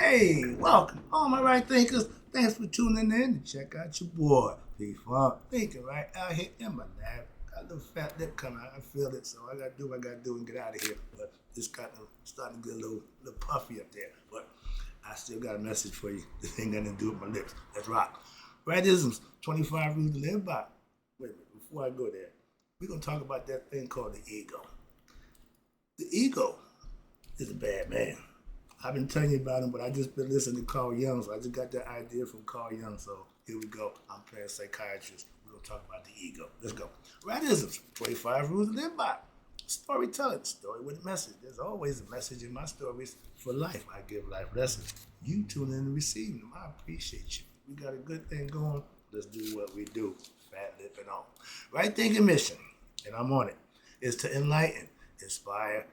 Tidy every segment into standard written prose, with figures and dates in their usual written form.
Hey, welcome, all my right thinkers. Thanks for tuning in to check out your boy, P Funk. Thinking right out here in my lab. Got a little fat lip coming out. I feel it, so I gotta do what I gotta do and get out of here. But it's kind of starting to get a little puffy up there. But I still got a message for you. This ain't got nothing to do with my lips. Let's rock. Rightisms, 25 rules to live by. Wait a minute, before I go there, we're gonna talk about that thing called the ego. The ego is a bad man. I've been telling you about him, but I just been listening to Carl Jung, so I just got that idea from Carl Jung. So here we go. I'm playing psychiatrist. We're gonna talk about the ego. Let's go. Rightisms, 25 rules to live by. Storytelling, story with a message. There's always a message in my stories for life. I give life lessons. You tune in and receive them. I appreciate you. We got a good thing going. Let's do what we do. Fat lip and all. Right thinking mission, and I'm on it, is to enlighten, inspire,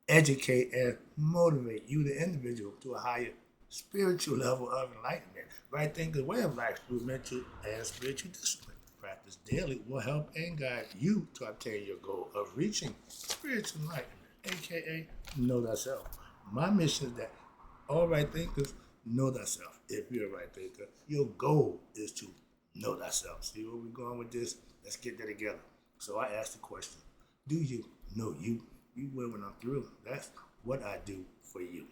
educate, and motivate you, the individual, to a higher spiritual level of enlightenment. Right thinking way of life through mental and spiritual discipline. Practice daily will help and guide you to obtain your goal of reaching spiritual enlightenment, aka know thyself. My mission is that all right thinkers know thyself. If you're a right thinker, your goal is to know thyself. See where we're going with this? Let's get that together. So I asked the question, do you know you? You will when I'm through. That's what I do for you.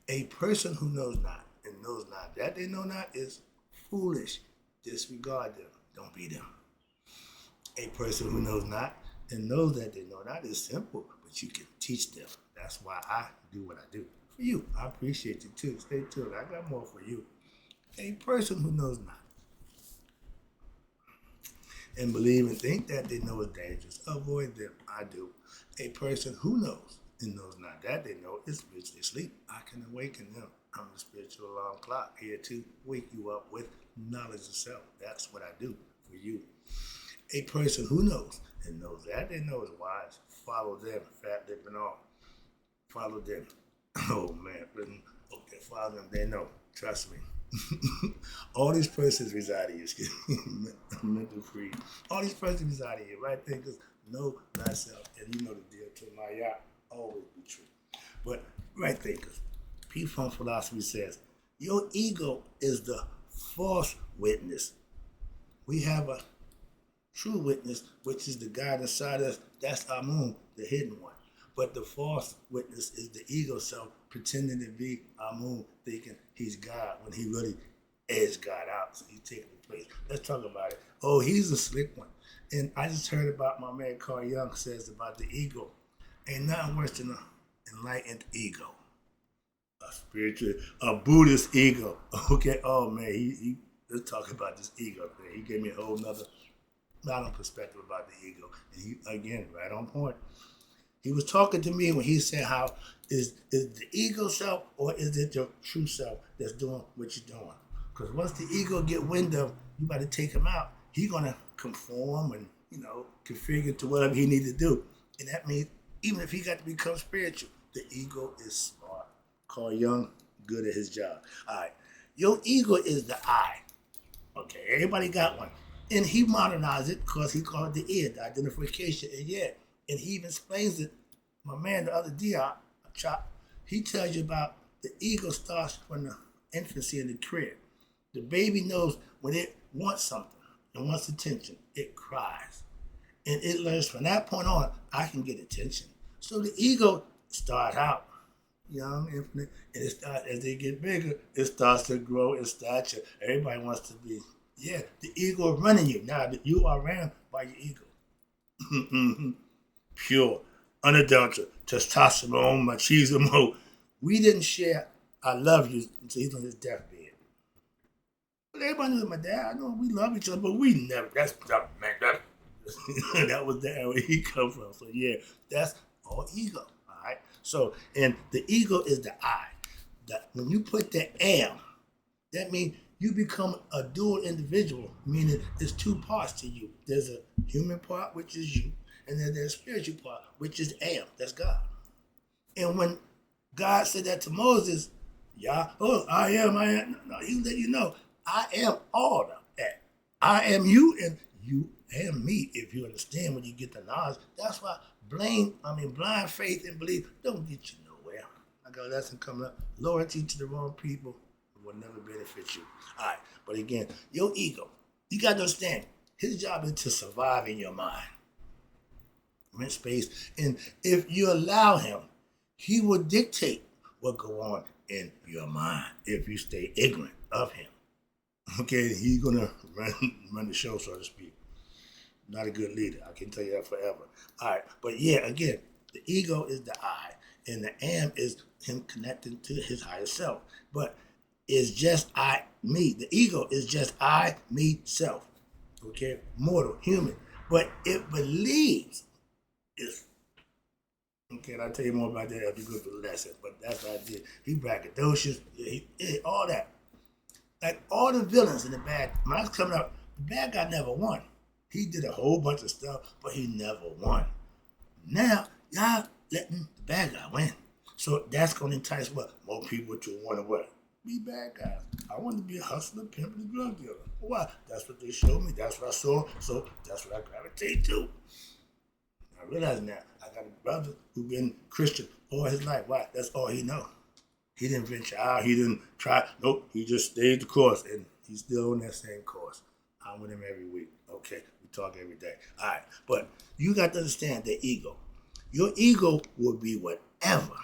A person who knows not and knows not that they know not is foolish. Disregard them. Don't be them. A person who knows not and knows that they know not is simple, but you can teach them. That's why I do what I do for you. I appreciate you too. Stay tuned. I got more for you. A person who knows not and believe and think that they know is dangerous, avoid them. I do. A person who knows and knows not that they know is spiritually asleep. I can awaken them. I'm the spiritual alarm clock here to wake you up with knowledge of self. That's what I do for you. A person who knows and knows that they know is wise. Follow them, fat lip and all. Follow them. Oh man, okay, follow them. They know. Trust me. All these persons reside in you. Mental free. All these persons reside in you. Right thinkers, know thyself, and you know the deal. To my yacht, always be true. But right thinkers, P Funk philosophy says your ego is the false witness. We have a true witness, which is the God inside us. That's Amun, the hidden one. But the false witness is the ego self pretending to be Amun, thinking he's God when he really is God out. So he's taking the place. Let's talk about it. Oh, he's a slick one. And I just heard about my man Carl Jung says about the ego. Ain't nothing worse than an enlightened ego. A Buddhist ego. Okay, oh man, let's talk about this ego thing. He gave me a whole nother perspective about the ego. And he, again, right on point. He was talking to me when he said how is the ego self or is it your true self that's doing what you're doing? Because once the ego get wind of, you got to take him out. He's going to conform and, configure to whatever he needs to do. And that means even if he got to become spiritual, the ego is smart. Carl Jung, good at his job. All right. Your ego is the I. Okay, everybody got one. And he modernized it because he called it the ear, the identification. And yeah, and he even explains it. My man, the other day, he tells you about the ego starts from the infancy in the crib. The baby knows when it wants something and wants attention, it cries. And it learns from that point on, I can get attention. So the ego starts out young, infinite, and it starts, as they get bigger, it starts to grow in stature. Everybody wants to be, the ego is running you. Now, you are ran by your ego. Pure, unadulterated, testosterone, machismo. We didn't share I love you until he's on his deathbed. But everybody knew my dad. I know we love each other, but we never, that's, man, that was the area he come from. So yeah, that's all ego, all right? So, and the ego is the I. When you put the am, that means you become a dual individual, meaning there's two parts to you. There's a human part, which is you, and then there's a spiritual part, which is am, that's God. And when God said that to Moses, I am, no, he let you know, I am all of that. I am you, and you am me. If you understand when you get the knowledge, that's why blind faith and belief don't get you nowhere. I got a lesson coming up. Loyalty to the wrong people will never benefit you. All right, but again, your ego, you got to understand, his job is to survive in your mind. Rent space. And if you allow him, he will dictate what go on in your mind if you stay ignorant of him. Okay, he's gonna run the show, so to speak. Not a good leader. I can tell you that forever. All right, but yeah, again, the ego is the I, and the am is him connecting to his higher self. But it's just I, me. The ego is just I, me, self. Okay, mortal, human, but it believes it's. Okay, I'll tell you more about that after you go through the lesson. But that's what I did. He braggadocious, all that. Like all the villains in the bad, when I was coming up, the bad guy never won. He did a whole bunch of stuff, but he never won. Now, y'all letting the bad guy win. So that's going to entice what? More people to want to what? Be bad guys. I want to be a hustler, pimp, and a drug dealer. Why? That's what they showed me. That's what I saw. So that's what I gravitate to. I realize now, I got a brother who been Christian all his life. Why? That's all he know. He didn't venture out. He didn't try. Nope. He just stayed the course, and he's still on that same course. I'm with him every week. Okay, we talk every day. All right, but you got to understand the ego. Your ego will be whatever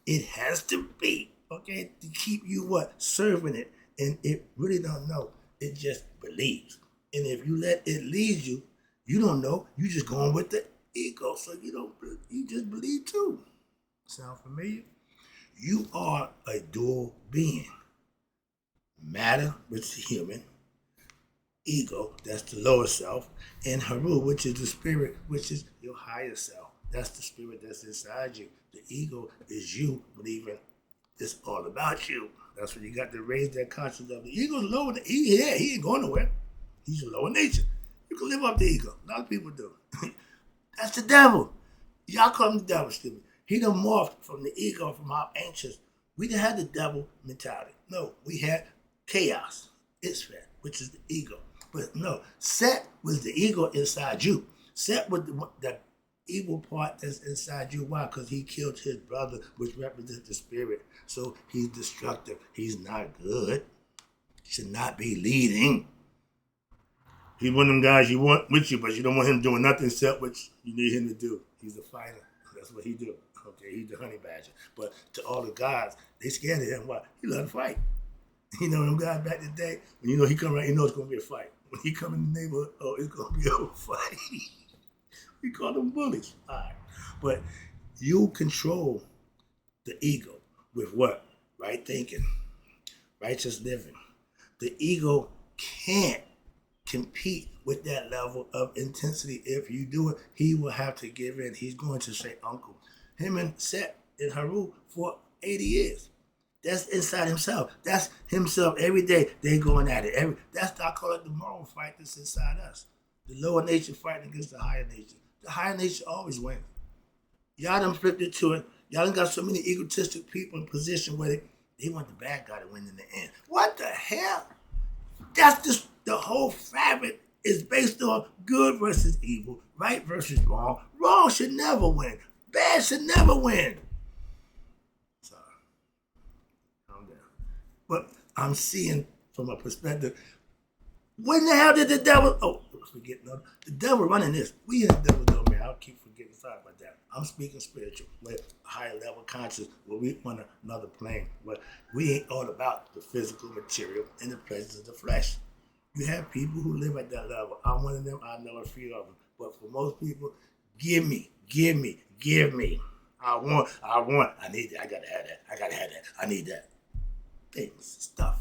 it has to be, okay, to keep you what? Serving it. And it really don't know. It just believes. And if you let it lead you, you don't know. You just going with the ego. So you just believe too. Sound familiar? You are a dual being. Matter, which is human. Ego, that's the lower self. And Haru, which is the spirit, which is your higher self. That's the spirit that's inside you. The ego is you believing it's all about you. That's when you got to raise that consciousness of the ego's lower. He ain't going nowhere. He's a lower nature. You can live up the ego. A lot of people do. That's the devil. Y'all call him the devil, stupid. He done morphed from the ego, from our ancients. We didn't have the devil mentality. No, we had chaos. It's fair, which is the ego. But no, Set was the ego inside you. Set was the evil part that's inside you. Why? Because he killed his brother, which represents the spirit. So he's destructive. He's not good. He should not be leading. He's one of them guys you want with you, but you don't want him doing nothing except what you need him to do. He's a fighter. That's what he do. Okay, he's the honey badger. But to all the guys, they scared of him. Why? He love to fight. You know them guys back in the day, when you know he come around, you know it's going to be a fight. When he come in the neighborhood, oh, it's going to be a fight. We call them bullies. All right. But you control the ego with what? Right thinking, righteous living. The ego can't compete with that level of intensity. If you do it, he will have to give in. He's going to say, Uncle. Him and Set and Haru for 80 years. That's inside himself. That's himself every day. They going at it. That's I call it the moral fight that's inside us. The lower nature fighting against the higher nature. The higher nature always wins. Y'all done flipped it to it. Y'all done got so many egotistic people in position where they want the bad guy to win in the end. What the hell? That's just the whole fabric is based on good versus evil, right versus wrong. Wrong should never win. Bad should never win. Sorry. Calm down. But I'm seeing from a perspective, when the hell did the devil, the devil running this. We in the devil domain. I'll keep forgetting, sorry about that. I'm speaking spiritual, with a higher level conscious, where we on another plane, but we ain't all about the physical material and the pleasures of the flesh. You have people who live at that level. I'm one of them. I know a few of them. But for most people, give me. I want. I need that. I gotta have that. I need that. Things, stuff,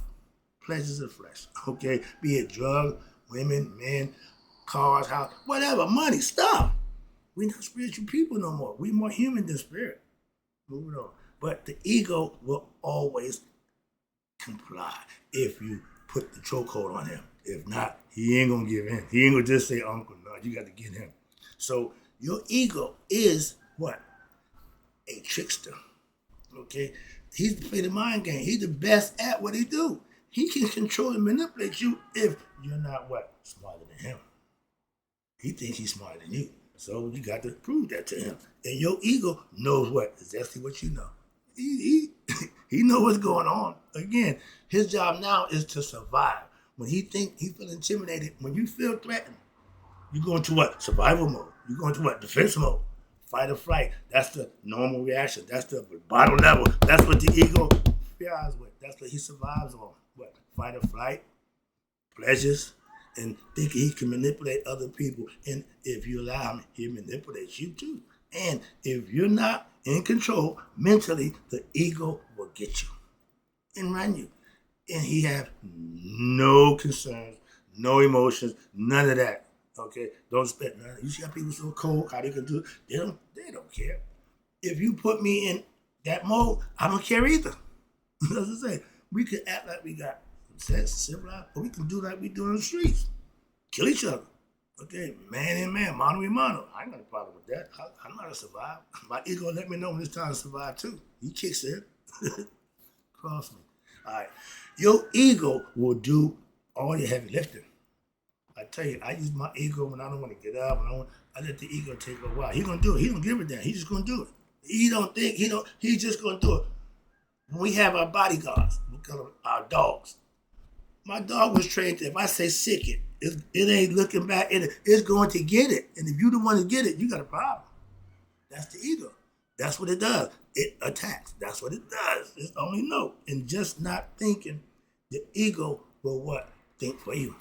pleasures of flesh. Okay, be it drugs, women, men, cars, house, whatever, money, stuff. We're not spiritual people no more. We're more human than spirit. Moving on. But the ego will always comply if you put the chokehold on him. If not, he ain't gonna give in. He ain't gonna just say, Uncle, no, you got to get him. So your ego is what? A trickster. Okay? He's playing the mind game. He's the best at what he do. He can control and manipulate you if you're not what? Smarter than him. He thinks he's smarter than you. So you got to prove that to him. And your ego knows what? Exactly what you know. he know what's going on. Again, his job now is to survive. When he feel intimidated, when you feel threatened, you go into what? Survival mode. You go into what? Defense mode. Fight or flight. That's the normal reaction. That's the bottom level. That's what the ego fears with. That's what he survives on. What? Fight or flight, pleasures, and thinking he can manipulate other people. And if you allow him, he manipulates you too. And if you're not in control mentally, the ego will get you and run you. And he have no concerns, no emotions, none of that. Okay, don't expect none. You see how people so cold, how they can do it? They don't care. If you put me in that mode, I don't care either. As I say, we can act like we got sense, civilized, but we can do like we do in the streets. Kill each other. Okay, man and man, mano y mano. I ain't got a problem with that. I know how to survive. My ego let me know when it's time to survive too. He kicks in. Cross me. All right. Your ego will do all your heavy lifting. I tell you, I use my ego when I don't want to get up. I let the ego take a while. He gonna do it. He don't give a damn. He just gonna do it. He don't think. He's just gonna do it. When we have our bodyguards, we call them our dogs. My dog was trained to, if I say sick it ain't looking back. It's going to get it. And if you the one to get it, you got a problem. That's the ego. That's what it does. It attacks. That's what it does. It's only no. And just not thinking, the ego will what? Think for you.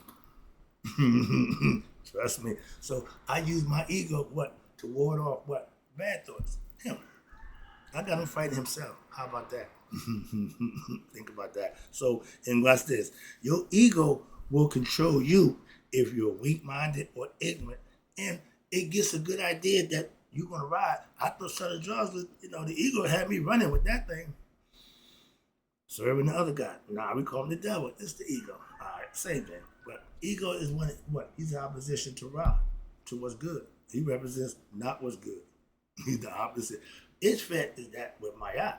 Trust me. So I use my ego, what? To ward off what? Bad thoughts. Him. I got him fighting himself. How about that? Think about that. So, and watch this. Your ego will control you if you're weak-minded or ignorant. And it gets a good idea that you're going to ride. I thought Southern Jaws was, the ego had me running with that thing. Serving the other guy. Nah, we call him the devil. It's the ego. All right, same thing. But ego is when he's in opposition to Ra, to what's good. He represents not what's good. He's the opposite. Ishvet is that with Maya.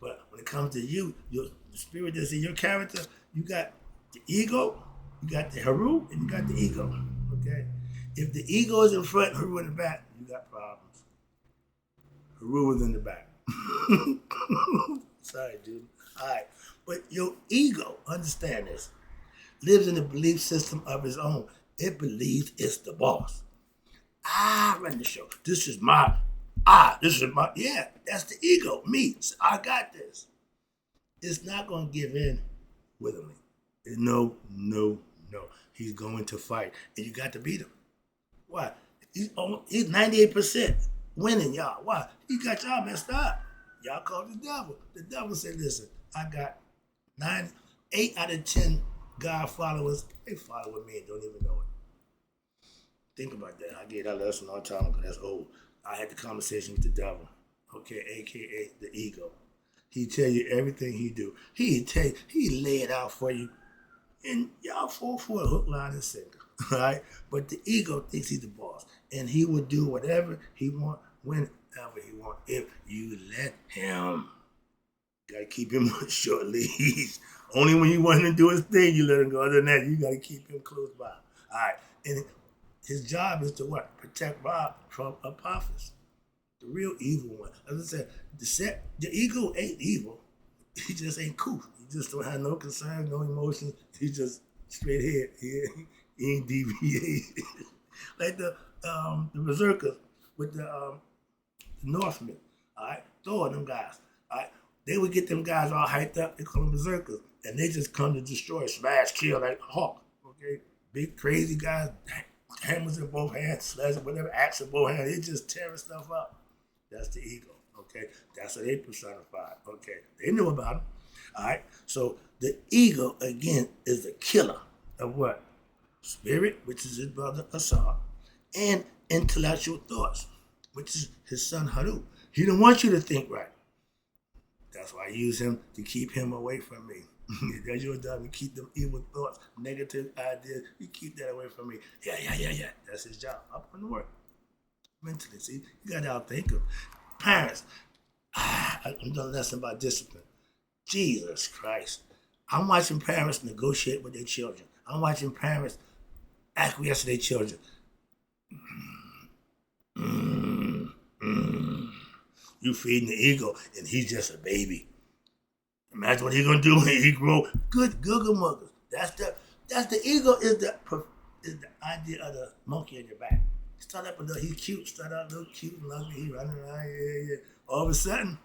But when it comes to you, the spirit that's in your character, you got the ego, you got the Haru, and you got the ego. Okay? If the ego is in front, Haru in the back, you got problems. Haru is in the back. Sorry, dude. All right. But your ego, understand this, lives in a belief system of its own. It believes it's the boss. I run the show. Yeah, that's the ego, me. I got this. It's not going to give in willingly. No. He's going to fight, and you got to beat him. Why? He's 98% winning, y'all. Why? He got y'all messed up. Y'all called the devil. The devil said, listen, I got 8 out of 10 God followers. They follow me and don't even know it. Think about that. I gave that lesson a long time ago. That's old. I had the conversation with the devil, okay, a.k.a. the ego. He tell you everything he do. He lay it out for you, and y'all fall for a hook, line, and sinker, all right? But the ego thinks he's the boss, and he will do whatever he want, whenever he want, if you let him. You gotta keep him on short leash. Only when you want him to do his thing, you let him go. Other than that, you gotta keep him close by. All right, and his job is to what? Protect Rob from Apophis, the real evil one. As I said, the ego ain't evil. He just ain't cool. He just don't have no concern, no emotion. He just straight ahead. He ain't deviated. Like the Berserkers with the Northmen. All right, Thor and them guys. All right, they would get them guys all hyped up. They call them Berserkers, and they just come to destroy, smash, kill like Hawk. Okay, big crazy guys. Hammers in both hands, sledges, whatever, axe in both hands. They just tearing stuff up. That's the ego, okay? That's what they personified, okay? They knew about it, all right? So the ego, again, is the killer of what? Spirit, which is his brother Asar, and intellectual thoughts, which is his son Haru. He don't want you to think right. That's why I use him to keep him away from me. That's your job. You keep them evil thoughts, negative ideas. You keep that away from me. Yeah. That's his job. I put in the work. Mentally, see? You got to outthink him. Parents. I'm doing a lesson about discipline. Jesus Christ. I'm watching parents negotiate with their children. I'm watching parents acquiesce to their children. You feeding the ego, and he's just a baby. Imagine what he's gonna do when he grow. Good Google muggers. That's the ego is the idea of the monkey on your back. Start up a little, he's cute, start out a little cute and lovely, he running around, yeah. All of a sudden,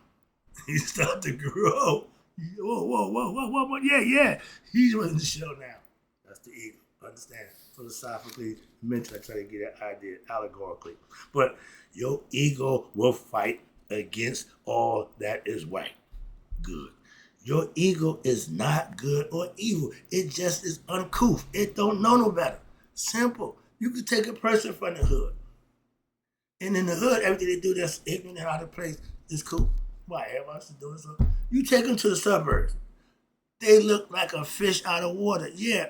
he start to grow. Whoa, yeah. He's running the show now. That's the ego. Understand? Philosophically, mentally, I try to get that idea allegorically. But your ego will fight against all that is right. Good. Your ego is not good or evil. It just is uncouth. It don't know no better. Simple. You can take a person from the hood. And in the hood, everything they do that's ignorant and out of place is cool. Why? Everybody else is doing something. You take them to the suburbs. They look like a fish out of water. Yeah.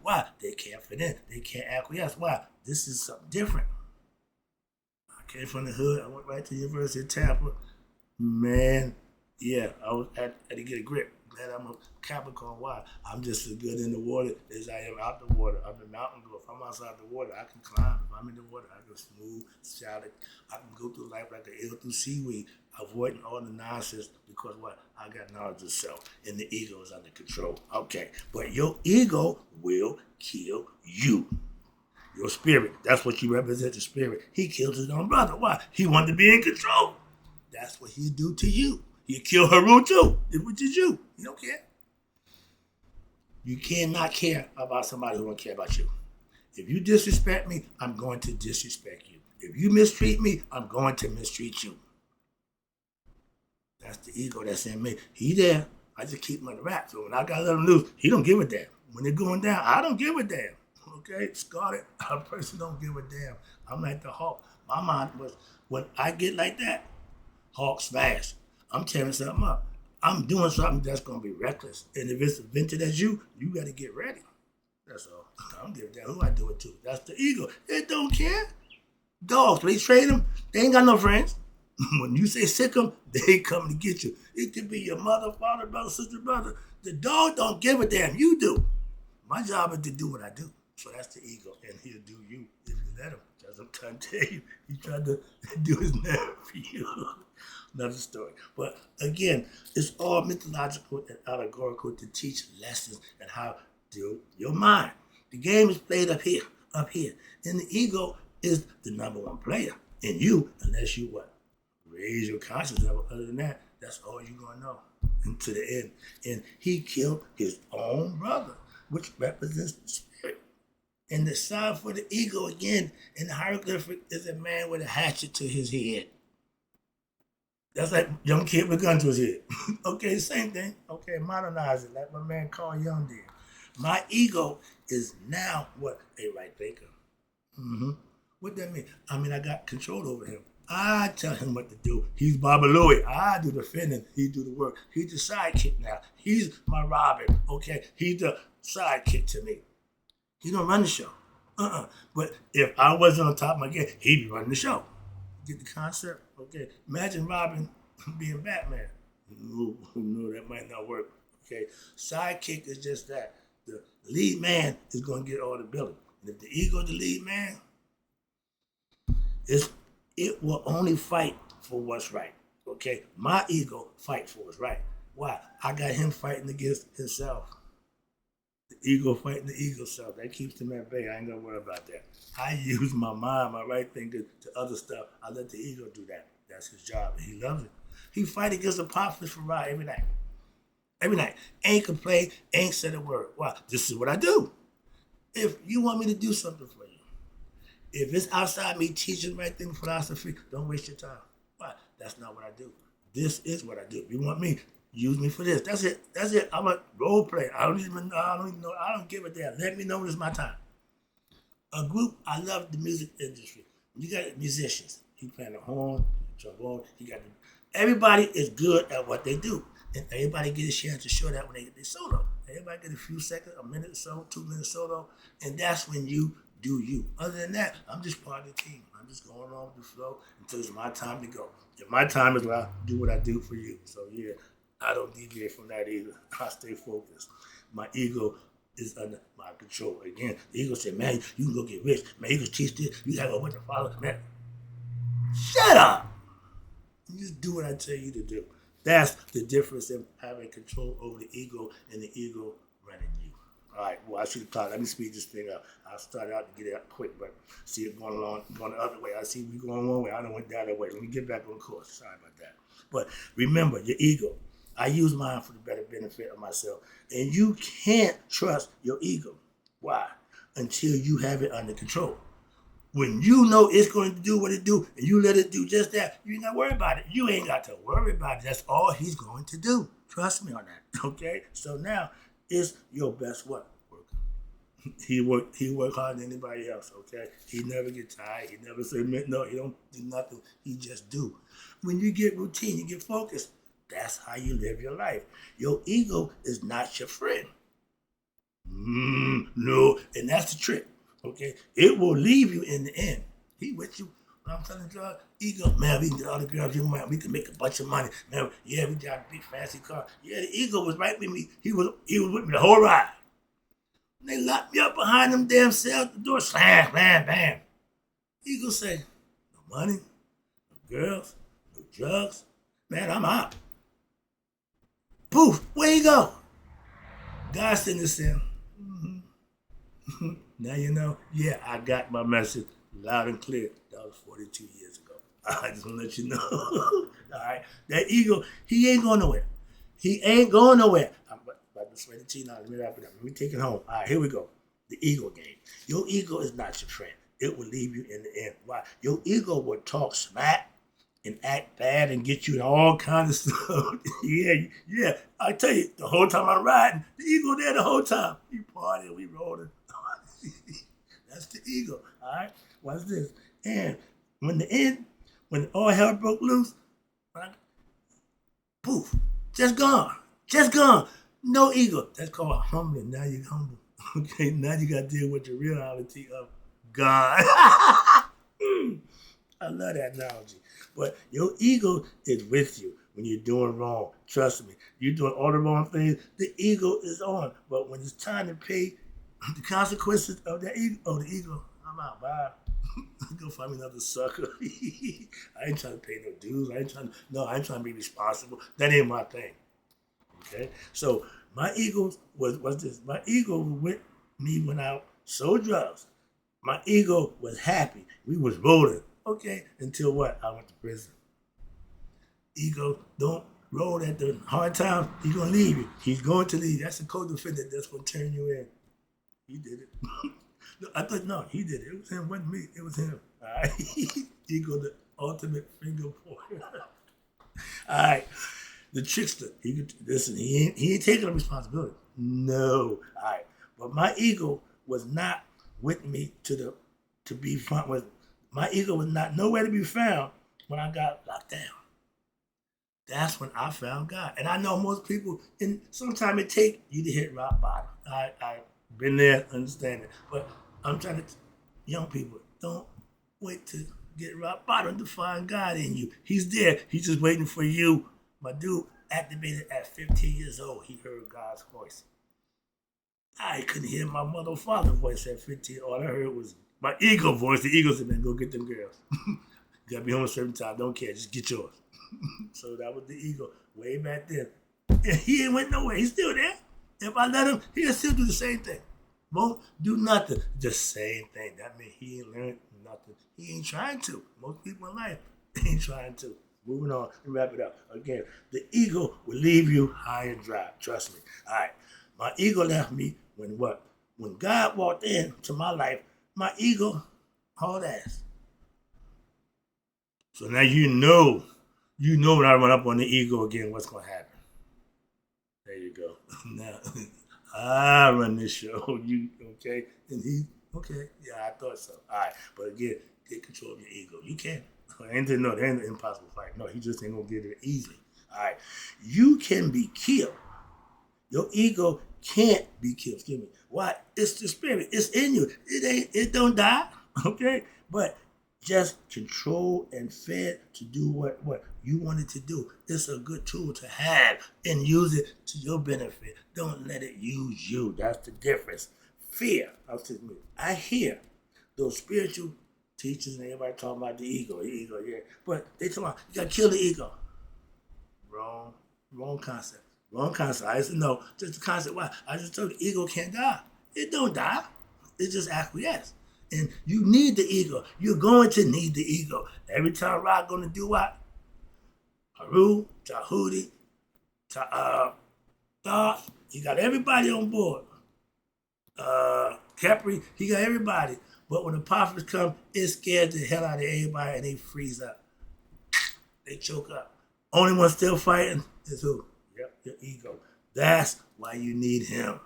Why? They can't fit in. They can't acquiesce. Why? This is something different. I came from the hood. I went right to the University of Tampa. Man, yeah, I had to get a grip. Glad I'm a Capricorn. Why? I'm just as good in the water as I am out the water. I'm the mountain girl. If I'm outside the water, I can climb. If I'm in the water, I can smooth, solid. I can go through life like an eel through seaweed, avoiding all the nonsense because what? I got knowledge of self, and the ego is under control. Okay, but your ego will kill you. Your spirit, that's what you represent, the spirit. He killed his own brother. Why? He wanted to be in control. That's what he'd do to you. He'd kill Haru too, which is you. You don't care. You cannot care about somebody who don't care about you. If you disrespect me, I'm going to disrespect you. If you mistreat me, I'm going to mistreat you. That's the ego that's in me. He there. I just keep him on the rack. So when I got to let him loose, he don't give a damn. When they're going down, I don't give a damn. Okay? Scarlet, a person don't give a damn. I'm like the Hulk. My mind was, when I get like that, Hulk smash. I'm tearing something up. I'm doing something that's going to be reckless. And if it's invented as you got to get ready. That's all. I don't give a damn who I do it to. That's the ego. They don't care. Dogs, when they trade them, they ain't got no friends. When you say sick them, they come to get you. It could be your mother, father, brother, sister, brother. The dog don't give a damn. You do. My job is to do what I do. So that's the ego. And he'll do you if you let him. As I'm trying to tell you, he tried to do his nerve for you. Another story. But again, it's all mythological and allegorical to teach lessons and how to your mind. The game is played up here. And the ego is the number one player. And you, unless you what? Raise your conscious level. Other than that, that's all you're going to know until the end. And he killed his own brother, which represents the spirit. And the sign for the ego, again, in the hieroglyphic, is a man with a hatchet to his head. That's like young kid with a gun to his head. Okay, same thing. Okay, modernize it, like my man Carl Jung did. My ego is now what? A right thinker. What that mean? I mean, I got control over him. I tell him what to do. He's Baba Louie. I do the defending. He do the work. He's the sidekick now. He's my Robin. Okay, he's the sidekick to me. He don't run the show. But if I wasn't on top of my game, he'd be running the show. Get the concept? Okay. Imagine Robin being Batman. No, that might not work. Okay. Sidekick is just that. The lead man is going to get all the billing. And if the ego is the lead man, it will only fight for what's right. Okay? My ego fight for what's right. Why? I got him fighting against himself. The ego fighting the ego self. That keeps him at bay. I ain't gonna worry about that. I use my mind, my right thinker, to other stuff. I let the ego do that. That's his job. And he loves it. He fight against a populous Ferrari every night. Every night. Ain't complain, ain't said a word. Why? This is what I do. If you want me to do something for you, if it's outside me teaching right thing philosophy, don't waste your time. Why? That's not what I do. This is what I do. If you want me, use me for this. That's it. I'm a role player. I don't even know. I don't give a damn. Let me know when it's my time. A group, I love the music industry. You got musicians. He playing the horn, trombone. Everybody is good at what they do. And everybody get a chance to show that when they get their solo. Everybody get a few seconds, a minute or so, 2 minutes solo. And that's when you do you. Other than that, I'm just part of the team. I'm just going on with the flow until it's my time to go. If my time is when I do what I do for you. So yeah, I don't deviate from that either. I stay focused. My ego is under my control. Again, the ego said, man, you can go get rich. Man, you can teach this. You gotta go with the father. Man, shut up. You just do what I tell you to do. That's the difference in having control over the ego and the ego running you. All right, well, I see the clock. Let me speed this thing up. I started out to get it out quick, but see it going along, going the other way. I see we going one way. I don't went the other way. Let me get back on course. Sorry about that. But remember, your ego. I use mine for the better benefit of myself. And you can't trust your ego. Why? Until you have it under control. When you know it's going to do what it do, and you let it do just that, you ain't got to worry about it. You ain't got to worry about it. That's all he's going to do. Trust me on that. Okay? So now it's your best what? Worker. He work harder than anybody else, okay? He never get tired. He never say, no, he don't do nothing. He just do. When you get routine, you get focused. That's how you live your life. Your ego is not your friend. No, and that's the trick. Okay, it will leave you in the end. He with you. I'm telling you, ego, man, we can get all the girls you want. We can make a bunch of money. Man, yeah, we got a big fancy car. Yeah, the ego was right with me. He was with me the whole ride. They locked me up behind them damn cells. The door slam, bam, bam. Ego say, no money, no girls, no drugs. Man, I'm out. Poof, where you go? God sent this in. Now you know, yeah, I got my message loud and clear. That was 42 years ago. I just want to let you know. All right, that ego, he ain't going nowhere. He ain't going nowhere. I'm about to swear to you now. Let me wrap it up. Let me take it home. All right, here we go. The ego game. Your ego is not your friend. It will leave you in the end. Why? Your ego will talk smack and act bad and get you in all kinds of stuff. yeah. I tell you, the whole time I'm riding, the ego there the whole time. We partying, we rolling. That's the ego, all right? Watch this. And when all hell broke loose, right? Poof, just gone. No ego. That's called humbling. Now you're humble. Okay, now you got to deal with the reality of God. I love that analogy. But your ego is with you when you're doing wrong. Trust me. You're doing all the wrong things. The ego is on. But when it's time to pay the consequences of that ego, the ego, I'm out. Bye. Go find me another sucker. I ain't trying to pay no dues. I ain't trying to be responsible. That ain't my thing. Okay? So my ego was this. My ego was with me when I sold drugs. My ego was happy. We was rolling. Okay, until what? I went to prison. Ego don't roll at the hard times. He's going to leave you. He's going to leave. That's a co-defendant that's going to turn you in. He did it. No, he did it. It was him, wasn't me. It was him. All right. Ego, the ultimate finger pointer. All right. The trickster. He ain't taking the responsibility. No. All right. But my ego was not with me to be front with. My ego was not nowhere to be found when I got locked down. That's when I found God. And I know most people, and sometimes it takes you to hit rock bottom. I've been there, understand it. But I'm trying to, young people, don't wait to get rock bottom to find God in you. He's there. He's just waiting for you. My dude activated at 15 years old. He heard God's voice. I couldn't hear my mother or father's voice at 15. All I heard was my ego voice. The ego said, man, go get them girls. You gotta be home a certain time. Don't care. Just get yours. So that was the ego way back then. And he ain't went nowhere. He's still there. If I let him, he'll still do the same thing. Won't do nothing. The same thing. That means he ain't learned nothing. He ain't trying to. Most people in life ain't trying to. Moving on and wrap it up. Again, the ego will leave you high and dry. Trust me. All right. My ego left me when what? When God walked into my life, my ego hauled ass. So now you know when I run up on the ego again, what's going to happen. There you go. Now, I run this show. You, okay? And he, okay, yeah, I thought so. All right. But again, get control of your ego. You can. There ain't an impossible fight. No, he just ain't going to get it easily. All right. You can be killed. Your ego can't be killed. Excuse me. Why? It's the spirit. It's in you. It don't die. Okay? But just control and fed to do what you wanted to do. It's a good tool to have and use it to your benefit. Don't let it use you. That's the difference. Fear. I hear those spiritual teachers and everybody talking about the ego, yeah. But they talking about you gotta kill the ego. Wrong concept. Wrong concept. I used to know just the concept. Why? I just told you the ego can't die. It don't die. It just acquiesce. And you need the ego. You're going to need the ego. Every time Rock gonna do what? Haru, Tahuti, Thought. He got everybody on board. Capri, he got everybody. But when the prophets come, it scares the hell out of everybody and they freeze up. They choke up. Only one still fighting is who? Yep, your ego. That's why you need him.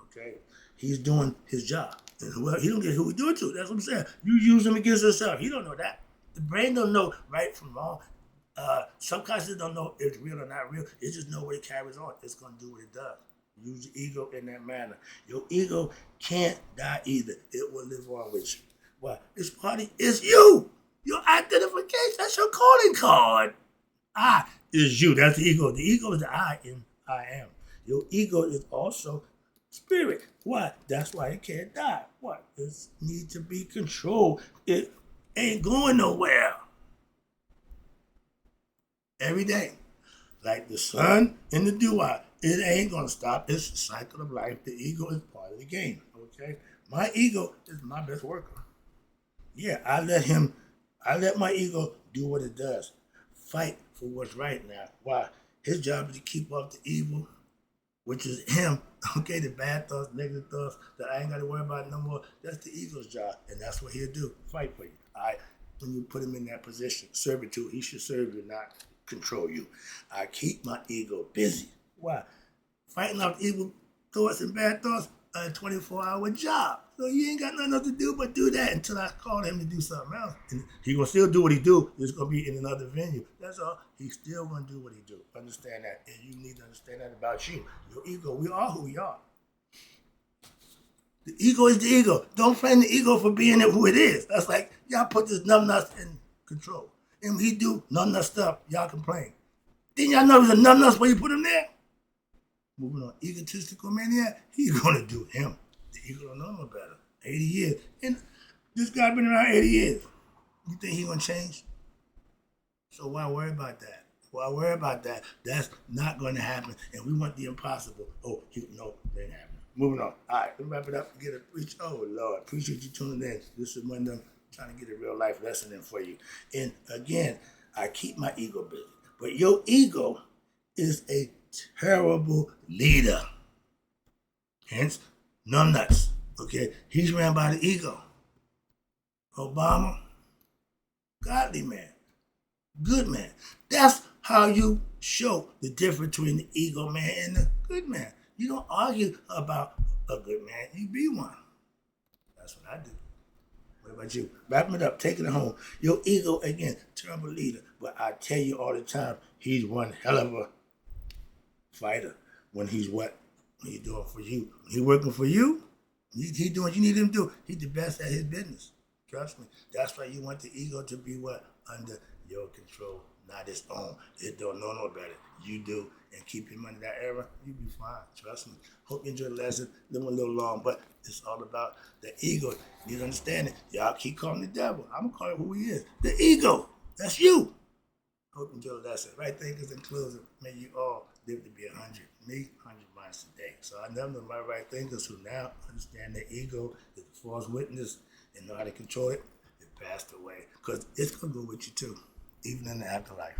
Okay? He's doing his job. And he don't get who he do it to. That's what I'm saying. You use him against yourself. He don't know that. The brain don't know right from wrong. Subconscious don't know if it's real or not real. It just know what it carries on. It's going to do what it does. Use your ego in that manner. Your ego can't die either. It will live on with you. Why? This party is you. Your identification. That's your calling card. I is you. That's the ego. The ego is the I in I am. Your ego is also spirit. Why? That's why it can't die. What? It needs to be controlled. It ain't going nowhere. Every day. Like the sun and the dew-eye. It ain't going to stop. It's a cycle of life. The ego is part of the game. Okay? My ego is my best worker. Yeah, I let my ego do what it does. Fight for what's right now. Why? His job is to keep up the evil, which is him. Okay, the bad thoughts, negative thoughts that I ain't got to worry about no more. That's the ego's job, and that's what he'll do. Fight for you. All right? When you put him in that position, servitude, he should serve you, not control you. I keep my ego busy. Why? Fighting off evil thoughts and bad thoughts, a 24-hour job. So you ain't got nothing else to do but do that until I call him to do something else. And he gonna still do what he do. It's gonna be in another venue. That's all. He's still gonna do what he do. Understand that, and you need to understand that about you. Your ego. We are who we are. The ego is the ego. Don't blame the ego for being who it is. That's like y'all put this numbnuts in control, and when he do numbnut stuff, y'all complain. Then y'all know there's a numbnuts when you put him there. Moving on, egotistical maniac, he's gonna do him. The ego don't know no better. 80 years. And this guy been around 80 years. You think he gonna change? So why worry about that? Why worry about that? That's not gonna happen. And we want the impossible. Oh, no, it ain't happening. Moving on. All right, let's wrap it up and get a preach. Oh, Lord, appreciate you tuning in. This is when I'm trying to get a real life lesson in for you. And again, I keep my ego busy. But your ego is a terrible leader. Hence, numbnuts. Okay, he's ran by the ego. Obama, godly man, good man. That's how you show the difference between the ego man and the good man. You don't argue about a good man, you be one. That's what I do. What about you? Wrapping it up, taking it home. Your ego, again, terrible leader. But I tell you all the time, he's one hell of a fighter. When he's what? When he's doing for you. When he's working for you, he doing what you need him to do. He's the best at his business. Trust me. That's why you want the ego to be what? Under your control, not its own. It don't know no better. You do. And keep him under that era, you'll be fine. Trust me. Hope you enjoyed the lesson. It went a little long, but it's all about the ego. You need to understand it. Y'all keep calling the devil. I'm going to call it who he is. The ego. That's you. Hope you enjoyed the lesson. Right thinkers in closing. May you all live to be 100. Me, 100 miles a day. So I know my right thinkers who now understand the ego is a false witness and know how to control it. It passed away. Because it's going to go with you too, even in the afterlife.